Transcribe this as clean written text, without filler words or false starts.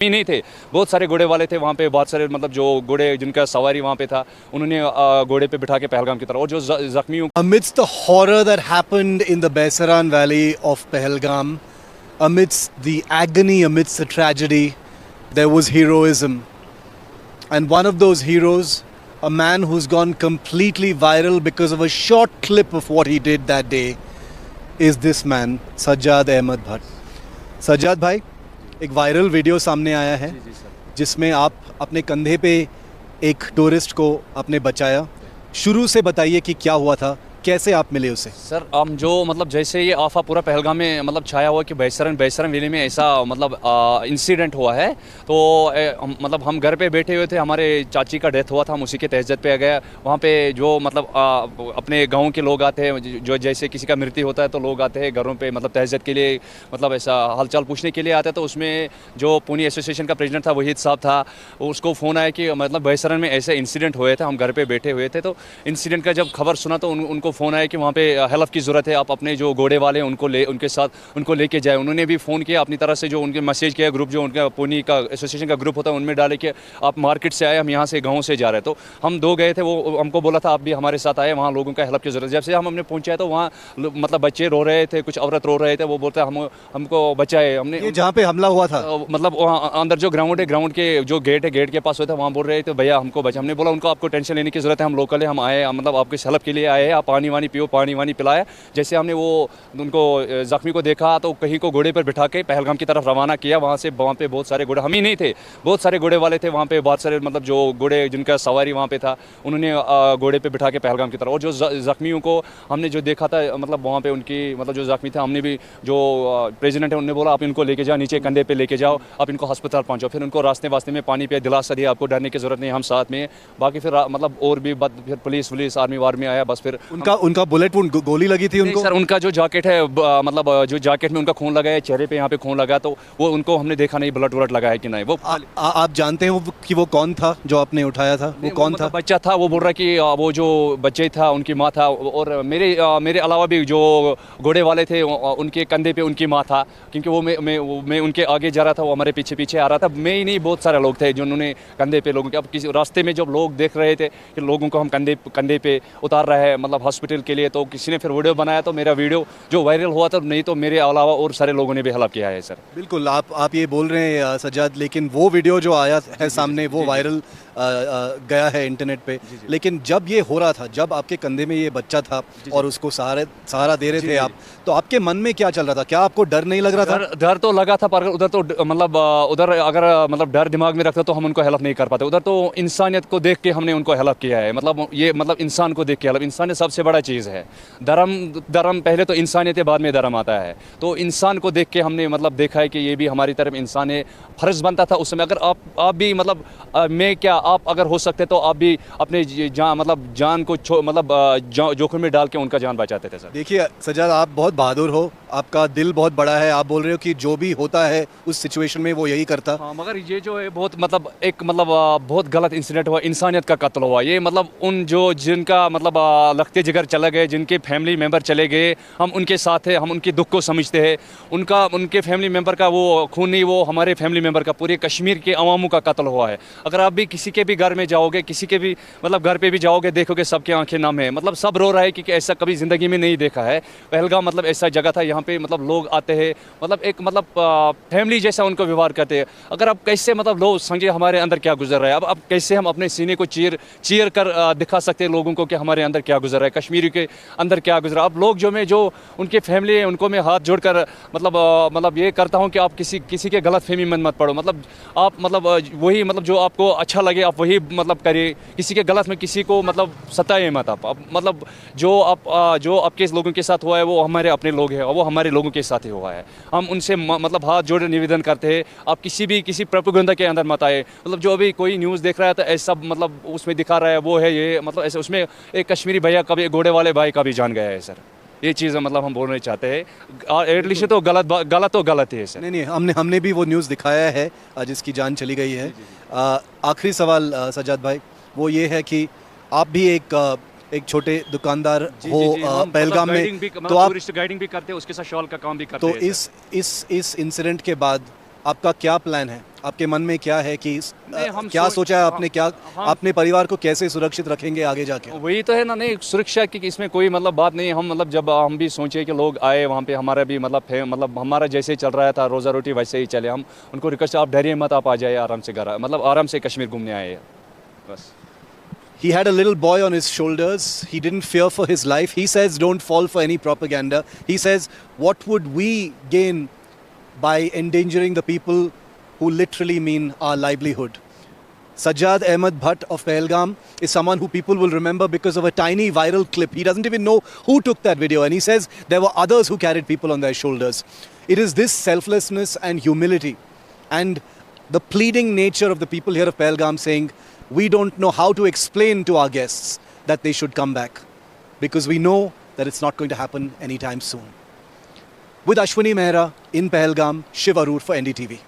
ही नहीं थे, बहुत सारे घोड़े वाले थे वहाँ पे, बहुत सारे मतलब जो घोड़े जिनका सवारी वहाँ पे था उन्होंने घोड़े पे बिठा के पहलगाम की तरफ, और जो जख्मी Amidst the horror that happened in the Baisaran Valley of Pahalgam, amidst the agony, amidst the tragedy, there was heroism. And one of those heroes, a man who's gone completely viral because of a short clip of what he did that day, is this man, Sajjad Ahmed Bhatt. Sajjad भाई, एक viral video सामने आया है जिसमें आप अपने कंधे पे एक टूरिस्ट को आपने बचाया। शुरू से बताइए कि क्या हुआ था, कैसे आप मिले उसे। सर हम जो मतलब जैसे ये आफा पूरा पहलगाम में मतलब छाया हुआ कि बैसरन वैली में ऐसा मतलब इंसिडेंट हुआ है, तो मतलब हम घर पे बैठे हुए थे, हमारे चाची का डेथ हुआ था, हम उसी के तहज़्ज़ुद पे आ गए। वहाँ पे जो मतलब अपने गांव के लोग आते हैं, जो जैसे किसी का मृत्यु होता है तो लोग आते हैं घरों पे मतलब तहज़्ज़ुद के लिए, मतलब ऐसा हालचाल पूछने के लिए आते हैं। तो उसमें जो पुणे एसोसिएशन का प्रेसिडेंट था वहीद साहब था, उसको फ़ोन आया कि मतलब बैसरन में ऐसे इंसिडेंट हुए थे, हम घर पर बैठे हुए थे। तो इंसिडेंट का जब खबर सुना तो उनको फ़ोन आया कि वहाँ पे हेल्प की ज़रूरत है, आप अपने जो घोड़े वाले उनके साथ उनको लेके जाए। उन्होंने भी फ़ोन किया अपनी तरफ से, जो उनके मैसेज किया ग्रुप, जो उनका पुणे का एसोसिएशन का ग्रुप होता है उनमें डाले कि आप मार्केट से आए, हम यहाँ से गाँव से जा रहे हैं। तो हम दो गए थे, वो हमको बोला था आप भी हमारे साथ आए, वहाँ लोगों का हेल्प की ज़रूरत। जब से हमने पहुँचा तो वहाँ मतलब बच्चे रो रहे थे, कुछ औरत रो रहे थे, वो बोलते हमको बचाए। हमने जहाँ पे हमला हुआ था मतलब वहाँ अंदर जो ग्राउंड है, ग्राउंड के जो गेट है, गेट के पास होता है, वहाँ बोल रहे थे भैया हमको बचा। हमने बोला उनको आपको टेंशन लेने की ज़रूरत है, हम लोकल है, हम आए मतलब आपके हेल्प के लिए आए हैं, आप पानी वानी पियो, पानी वानी पिलाया। जैसे हमने वो उनको जख्मी को देखा तो कहीं को घोड़े पर बिठा के पहलगाम की तरफ रवाना किया। वहाँ पे बहुत सारे घोड़े, हम ही नहीं थे, बहुत सारे घोड़े वाले थे वहाँ पे, बहुत सारे मतलब जो घोड़े जिनका सवारी वहाँ पे था उन्होंने घोड़े पे बिठा के पहलगाम की तरफ, और जो जख्मियों को हमने जो देखा था मतलब वहाँ पे उनकी मतलब जो जख्मी था, हमने भी जो प्रेसिडेंट है उन्होंने बोला आप इनको लेके जाओ, नीचे कंधे पे लेके जाओ, आप इनको अस्पताल पहुँचो। फिर उनको रास्ते वास्ते में पानी पे दिलासा दिया, आपको डरने की ज़रूरत नहीं, हम साथ में। बाकी फिर मतलब और भी फिर पुलिस आर्मी वार्मी आया, बस फिर उनका बुलेट वुंड गोली लगी थी उनको। सर उनका जो जैकेट है मतलब जो जैकेट में उनका खून लगा है, चेहरे पे यहाँ पे खून लगा, तो वो उनको हमने देखा नहीं ब्लड व्लड लगा है कि नहीं। वो आप जानते हैं कि वो कौन था जो आपने उठाया था, वो कौन था? बच्चा था, वो बोल रहा कि वो जो बच्चे था उनकी माँ था, और मेरे अलावा भी जो घोड़े वाले थे उनके कंधे पे उनकी माँ था, क्योंकि वो मैं उनके आगे जा रहा था, वो हमारे पीछे पीछे आ रहा था। मैं ही नहीं, बहुत सारे लोग थे जिन्होंने कंधे पे लोगों के, अब किसी रास्ते में जब लोग देख रहे थे कि लोगों को हम कंधे पे उतार रहे हैं मतलब हॉस्पिटल के लिए, तो किसी ने फिर वीडियो बनाया, तो मेरा वीडियो जो वायरल हुआ था, नहीं तो मेरे अलावा और सारे लोगों ने भी हेल्प किया है। सर बिल्कुल, आप ये बोल रहे हैं सज्जाद, लेकिन वो वीडियो जो आया है सामने वो वायरल गया है इंटरनेट पे। लेकिन जब ये हो रहा था, जब आपके कंधे में ये बच्चा था और उसको सहारा दे रहे थे आप, तो आपके मन में क्या चल रहा था? क्या आपको डर नहीं लग रहा था? डर तो लगा था, पर उधर तो मतलब उधर अगर मतलब डर दिमाग में रखते तो हम उनको हेल्प नहीं कर पाते। उधर तो इंसानियत को देख के हमने उनको हेल्प किया है, मतलब ये मतलब इंसान को देख के हेल्प, इंसानियत सबसे बड़ा चीज़ है। धर्म पहले तो इंसानियत है, बाद में धर्म आता है। तो इंसान को देख के हमने मतलब देखा है कि ये भी हमारी तरफ इंसान है। फ़र्ज़ बनता था उस समय, अगर आप भी मतलब मैं क्या आप अगर हो सकते तो आप भी अपने जान को जोखिम में डाल के उनका जान बचाते थे। सर देखिए सज्जाद, आप बहुत बहादुर हो, आपका दिल बहुत बड़ा है। आप बोल रहे हो कि जो भी होता है उस सिचुएशन में वो यही करता। हाँ, मगर ये जो है बहुत मतलब एक मतलब बहुत गलत इंसिडेंट हुआ, इंसानियत का कत्ल हुआ। ये मतलब उन जो जिनका मतलब लगते जिगर चले गए, जिनके फैमिली मेम्बर चले गए, हम उनके साथ हैं, हम उनके दुख को समझते हैं। उनके फैमिली मेम्बर का वो खून नहीं, वो हमारे फैमिली मेम्बर का, पूरे कश्मीर के अवामों का कत्ल हुआ है। अगर आप भी किसी के भी घर में जाओगे, किसी के भी मतलब घर पे भी जाओगे, देखोगे सबके आंखें नम है, मतलब सब रो रहा है कि ऐसा कभी ज़िंदगी में नहीं देखा है। पहलगाम मतलब ऐसा जगह था, यहाँ पे मतलब लोग आते हैं, मतलब एक मतलब फैमिली जैसा उनको व्यवहार करते हैं। अगर आप कैसे मतलब लोग समझे हमारे अंदर क्या गुजर रहा है, अब कैसे हम अपने सीने को चीर कर दिखा सकते हैं लोगों को कि हमारे अंदर क्या गुजर रहा है, कश्मीरी के अंदर क्या गुजरा। अब लोग जो उनके फैमिली है उनको मैं हाथ जोड़कर मतलब ये करता हूँ कि आप किसी के गलत फहमी में मत पड़ो, मतलब आप मतलब वही मतलब जो आपको अच्छा लगे आप वही मतलब करिए, किसी के गलत में किसी को मतलब सताए मत आप। मतलब जो आपके लोगों के साथ हुआ है वो हमारे अपने लोग हैं, और वो हमारे लोगों के साथ ही हुआ है। हम उनसे मतलब हाथ जोड़े निवेदन करते हैं, आप किसी प्रोपेगेंडा के अंदर मत आए। मतलब जो अभी कोई न्यूज़ देख रहा है तो ऐसा मतलब उसमें दिखा रहा है वो है ये, मतलब ऐसे उसमें एक कश्मीरी भैया का भी, घोड़े वाले भाई का भी जान गया है। सर ये चीज़ मतलब हम बोलना चाहते हैं, एटलीस्ट तो गलत है सर। नहीं, हमने भी वो न्यूज़ दिखाया है जिसकी जान चली गई है। आखिरी सवाल सज्जाद भाई, वो ये है कि आप भी एक छोटे दुकानदार हो पहलगाम में, तो आप गाइडिंग भी करते हैं, उसके साथ शॉल का काम भी करते हैं। तो इस इंसिडेंट के बाद आपका क्या प्लान है? आपके मन में क्या है कि नहीं, हम क्या सोच- सोचा है आपने? क्या हम- अपने परिवार को कैसे सुरक्षित रखेंगे आगे जाके? वही तो है ना, नहीं सुरक्षा की इसमें कोई मतलब बात नहीं। हम मतलब जब हम भी सोचे कि लोग आए वहाँ पे, हमारा भी मतलब हमारा जैसे चल रहा था रोज़ा रोटी वैसे ही चले। हम उनको रिक्वेस्ट, आप डरिए मत, आप आ जाइए आराम से घर, मतलब आराम से कश्मीर घूमने आए हैं बस। He had a little boy on his shoulders. He didn't fear for his life. He says, don't fall for any propaganda. He says, what would we gain by endangering the people who literally mean our livelihood? Sajjad Ahmed Bhatt of Pahalgam is someone who people will remember because of a tiny viral clip. He doesn't even know who took that video, and he says there were others who carried people on their shoulders. It is this selflessness and humility and the pleading nature of the people here of Pahalgam saying, we don't know how to explain to our guests that they should come back because we know that it's not going to happen anytime soon. With Ashwini Mehra in Pahalgam, Shiv Arur for NDTV.